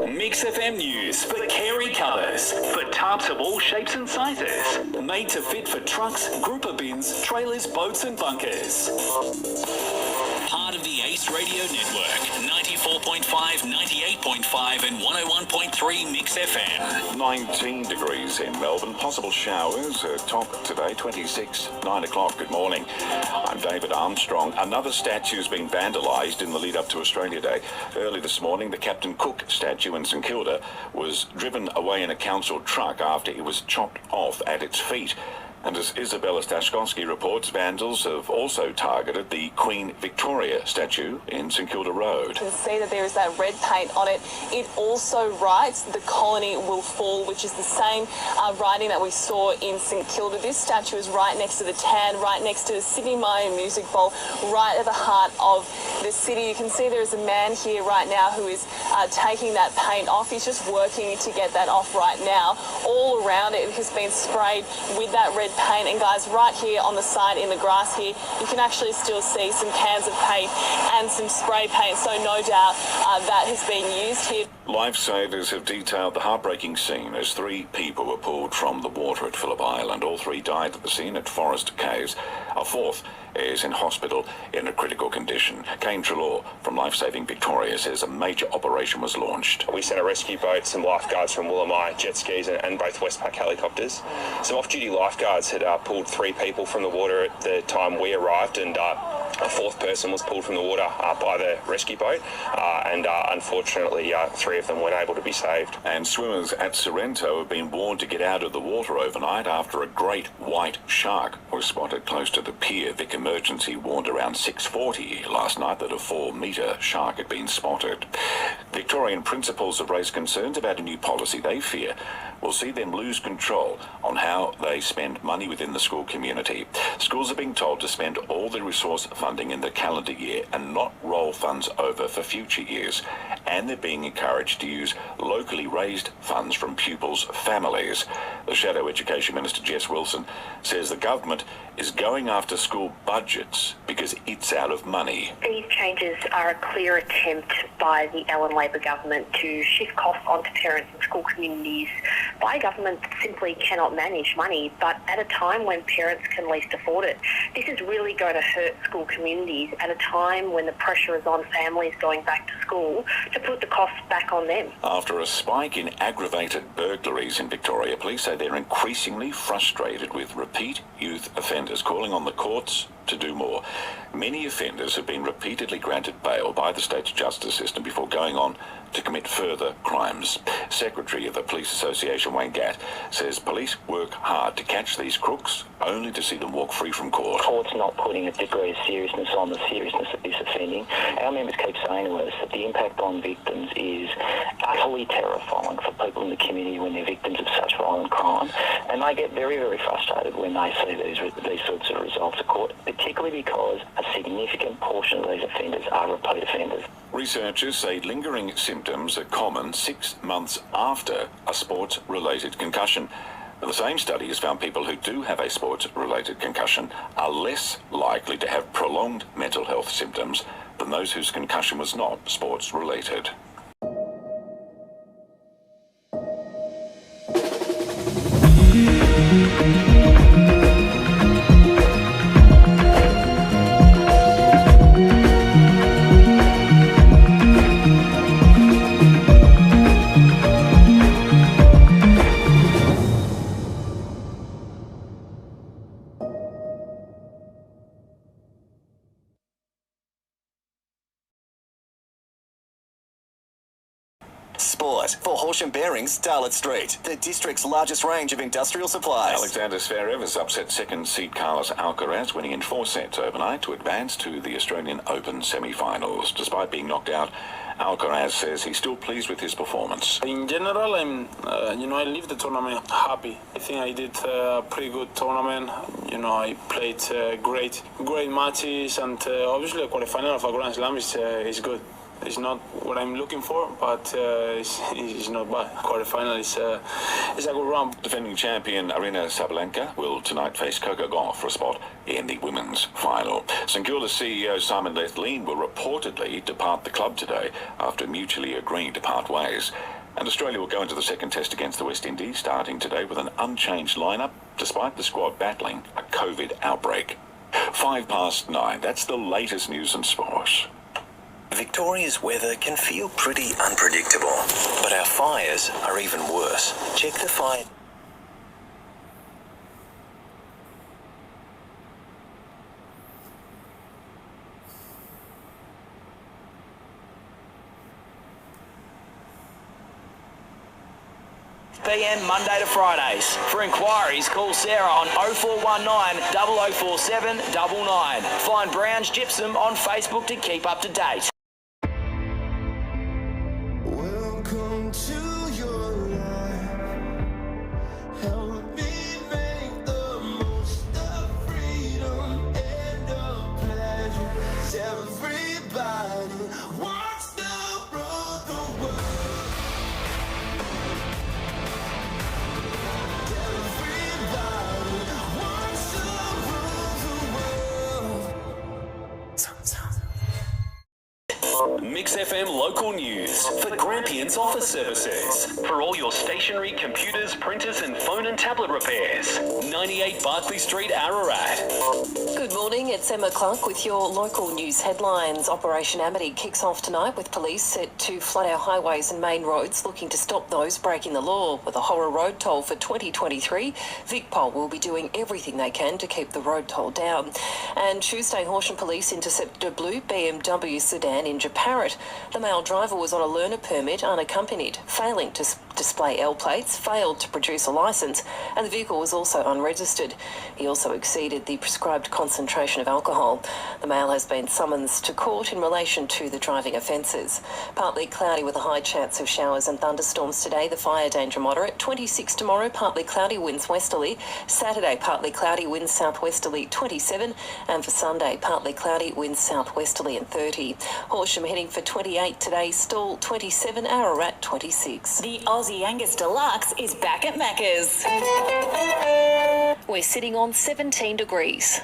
MixxFM News for Carey Colours. For tarps of all shapes and sizes. Made to fit for trucks, grouper bins, trailers, boats and bunkers. Part of the Ace Radio Network. 94.5, 98.5 and 101.3 MixxFM. 19 degrees in Melbourne. Possible showers. Top today, 26, 9 o'clock. Good morning. I'm David Armstrong. Another statue's been vandalised in the lead up to Australia Day. Early this morning, the Captain Cook statue in St Kilda was driven away in a council truck after it was chopped off at its feet. And as Isabella Stashkovsky reports, vandals have also targeted the Queen Victoria statue in St Kilda Road. You can see that there is that red paint on it. It also writes, "The colony will fall," which is the same writing that we saw in St Kilda. This statue is right next to the tan, right next to the Sydney Maya Music Bowl, right at the heart of the city. You can see there is a man here right now who is taking that paint off. He's just working to get that off right now. All around it has been sprayed with that red paint, and guys, right here on the side in the grass here, you can actually still see some cans of paint and some spray paint, so no doubt that has been used here. Lifesavers have detailed the heartbreaking scene as 3 people were pulled from the water at Phillip Island. All 3 died at the scene at Forest Caves. A 4th is in hospital in a critical condition. Kane Trelaw from Lifesaving Victoria says a major operation was launched. We sent a rescue boat, some lifeguards from Wimmera, jet skis and both Westpac helicopters. Some off-duty lifeguards had pulled 3 people from the water at the time we arrived, and a 4th person was pulled from the water by the rescue boat, and unfortunately 3 of them weren't able to be saved. And swimmers at Sorrento have been warned to get out of the water overnight after a great white shark was spotted close to the pier. Vic Emergency warned around 6:40 last night that a 4-metre shark had been spotted. Victorian principals have raised concerns about a new policy they fear will see them lose control on how they spend money within the school community. Schools are being told to spend all their resource funding in the calendar year and not roll funds over for future years. And they're being encouraged to use locally raised funds from pupils' families. The Shadow Education Minister, Jess Wilson, says the government is going after school budgets because it's out of money. These changes are a clear attempt by the Allen Labor government to shift costs onto parents and school communities by a government that simply cannot manage money, but at a time when parents can least afford it. This is really going to hurt school communities at a time when the pressure is on families going back to school to put the costs back on them. After a spike in aggravated burglaries in Victoria, police say they're increasingly frustrated with repeat youth offenders, calling on the courts to do more. Many offenders have been repeatedly granted bail by the state's justice system before going on to commit further crimes. Secretary of the Police Association, Wayne Gatt, says police work hard to catch these crooks, only to see them walk free from court. Court's not putting a degree of seriousness on the seriousness of this offending. Our members keep saying to us that the impact on victims is utterly terrifying for people in the community when they're victims of such violent crime, and they get very, very frustrated when they see these sorts of results of court, particularly because a significant portion of these offenders are repeat offenders. Researchers say lingering symptoms are common 6 months after a sports-related concussion. The same study has found people who do have a sports-related concussion are less likely to have prolonged mental health symptoms than those whose concussion was not sports-related. Sport for Horsham Bearings, Darlot Street, the district's largest range of industrial supplies. Alexander Zverev has upset second seed Carlos Alcaraz, winning in 4 sets overnight to advance to the Australian Open semi-finals. Despite being knocked out, Alcaraz says he's still pleased with his performance. In general, I leave the tournament happy. I think I did a pretty good tournament. I played great matches, and obviously the quarterfinal of a Grand Slam is good. It's not what I'm looking for, but it's not bad. Quarterfinal is a good round. Defending champion Arina Sabalenka will tonight face Coco Gauff for a spot in the women's final. St Kilda CEO Simon Lethlean will reportedly depart the club today after mutually agreeing to part ways. And Australia will go into the second test against the West Indies starting today with an unchanged lineup, despite the squad battling a COVID outbreak. 9:05, that's the latest news and sport. Victoria's weather can feel pretty unpredictable, but our fires are even worse. Check the fire. PM Monday to Fridays. For inquiries, call Sarah on 0419 0047 99. Find Brown's Gypsum on Facebook to keep up to date. Welcome to your life. Help me make the most of freedom and of pleasure. Everybody wants to rule the world. Mix FM local news for Grampians Office Services. For all your stationery, computers, printers and phone and tablet repairs. 98 Barclay Street, Ararat. Good morning, it's Emma Clarke with your local news headlines. Operation Amity kicks off tonight with police set to flood our highways and main roads looking to stop those breaking the law. With a horror road toll for 2023, VicPol will be doing everything they can to keep the road toll down. And Tuesday, Horsham Police intercepted a blue BMW sedan in Parrot. The male driver was on a learner permit unaccompanied, failing to display L plates, failed to produce a licence, and the vehicle was also unregistered. He also exceeded the prescribed concentration of alcohol. The male has been summoned to court in relation to the driving offences. Partly cloudy with a high chance of showers and thunderstorms today. The fire danger moderate. 26 tomorrow, partly cloudy, winds westerly. Saturday, partly cloudy, winds southwesterly 27. And for Sunday, partly cloudy, winds southwesterly and 30. Horsham heading for 28 today, Stall 27, Ararat 26. The Aussie Angus Deluxe is back at Macca's. We're sitting on 17 degrees.